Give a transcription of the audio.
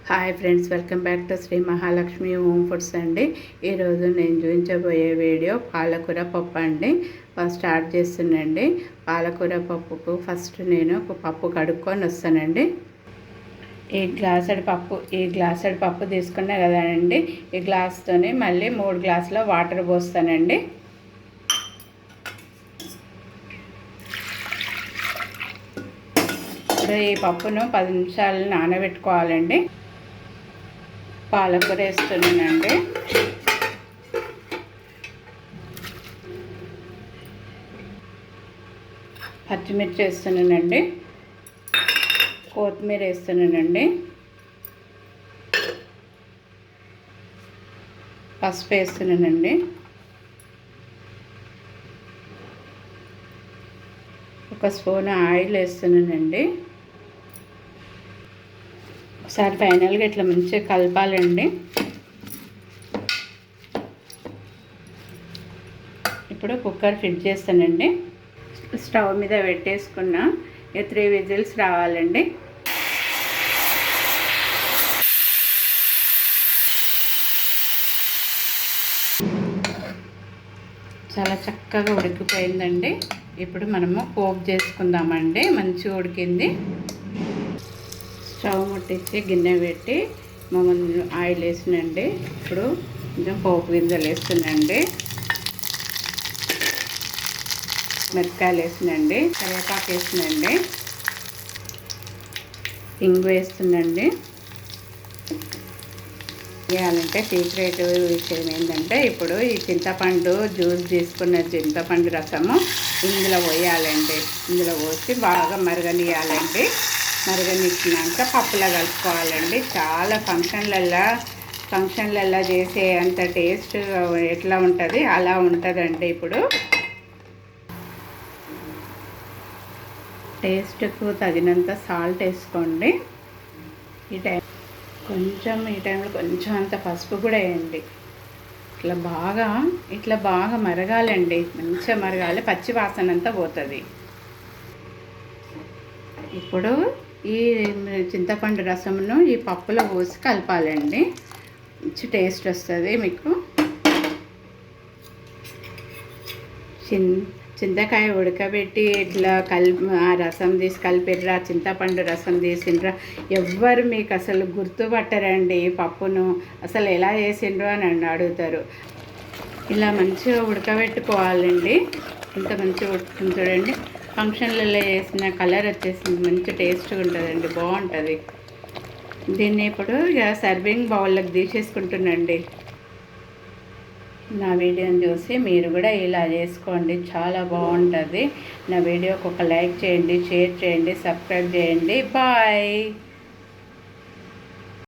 Hi friends, welcome back to Shri Mahalakshmi home foods అండి. ఈరోజు నేను చూపించబోయే వీడియో పాలకూర పప్పు అండి. స్టార్ట్ చేస్తున్నాండి. పాలకూర పప్పుకు ఫస్ట్ నేను ఒక పప్పు కడుక్కొని వస్తానండి. ఈ గ్లాసెడ్ పప్పు తీసుకున్నా కదండి. ఈ గ్లాస్తోనే మళ్ళీ 3 గ్లాసుల వాటర్ పోస్తానండి. ఇప్పుడు ఈ పప్పును 10 నిమిషాలు నానబెట్టుకోవాలండి. పాలకూర వేస్తున్నానండి. పచ్చిమిర్చి వేస్తున్నానండి. కొత్తిమీర వేస్తున్నానండి. పసుపు వేస్తున్నానండి. ఒక స్పూన్ ఆయిల్ వేస్తున్నానండి. ఒకసారి ఫైనల్గా ఇట్లా మంచిగా కలపాలండి. ఇప్పుడు కుక్కర్ ఫిట్ చేస్తానండి. స్టవ్ మీద పెట్టేసుకున్న 3 విజిల్స్ రావాలండి. చాలా చక్కగా ఉడికిపోయిందండి. ఇప్పుడు మనము పోపు చేసుకుందామండి. మంచిగా ఉడికింది. స్టవ్ ముట్టించి గిన్నె పెట్టి మామూలు ఆయిల్ వేసినండి. ఇప్పుడు కొంచెం పోపు గింజలు వేస్తున్నాండి. మిరపకాయలు వేసినండి. కరివేపాకు వేసినండి. ఇంగు వేస్తుందండి. వేయాలంటే సీక్రెట్ విషయం ఏంటంటే, ఇప్పుడు ఈ చింతపండు జ్యూస్ తీసుకున్న చింతపండు రసము ఇందులో పోయాలండి. ఇందులో పోసి బాగా మరగనియాలండి. మరగనిచ్చినాక పప్పులో కలుపుకోవాలండి. చాలా ఫంక్షన్లల్లో చేసే అంత టేస్ట్ ఎట్లా ఉంటుంది అలా ఉంటుందండి. ఇప్పుడు టేస్ట్కు తగినంత సాల్ట్ వేసుకోండి. ఈ టైంలో కొంచెం అంత పసుపు కూడా వేయండి. ఇట్లా బాగా మరగాలండి. మంచిగా మరగాలి. పచ్చి వాసన అంతా పోతుంది. ఇప్పుడు ఈ చింతపండు రసమును ఈ పప్పులో పోసి కలపాలండి. మంచి టేస్ట్ వస్తుంది మీకు. చింతకాయ ఉడకబెట్టి ఇట్లా ఆ రసం తీసి కలిపిర్రా, చింతపండు రసం తీసిండ్రా, ఎవ్వరు మీకు అసలు గుర్తుపట్టరండి. పప్పును అసలు ఎలా చేసిండ్రు అని అడుగుతారు. ఇలా మంచిగా ఉడకబెట్టుకోవాలండి. ఇంత మంచిగా ఉడుకుతుంది చూడండి. ఫంక్షన్లలో వేసిన కలర్ వచ్చేసింది. మంచి టేస్ట్గా ఉంటుందండి. బాగుంటుంది. దీన్ని ఇప్పుడు ఇక సర్వింగ్ బౌల్లోకి తీసేసుకుంటున్నాండి. నా వీడియోని చూసి మీరు కూడా ఇలా చేసుకోండి. చాలా బాగుంటుంది. నా వీడియోకి ఒక లైక్ చేయండి, షేర్ చేయండి, సబ్స్క్రైబ్ చేయండి. బాయ్.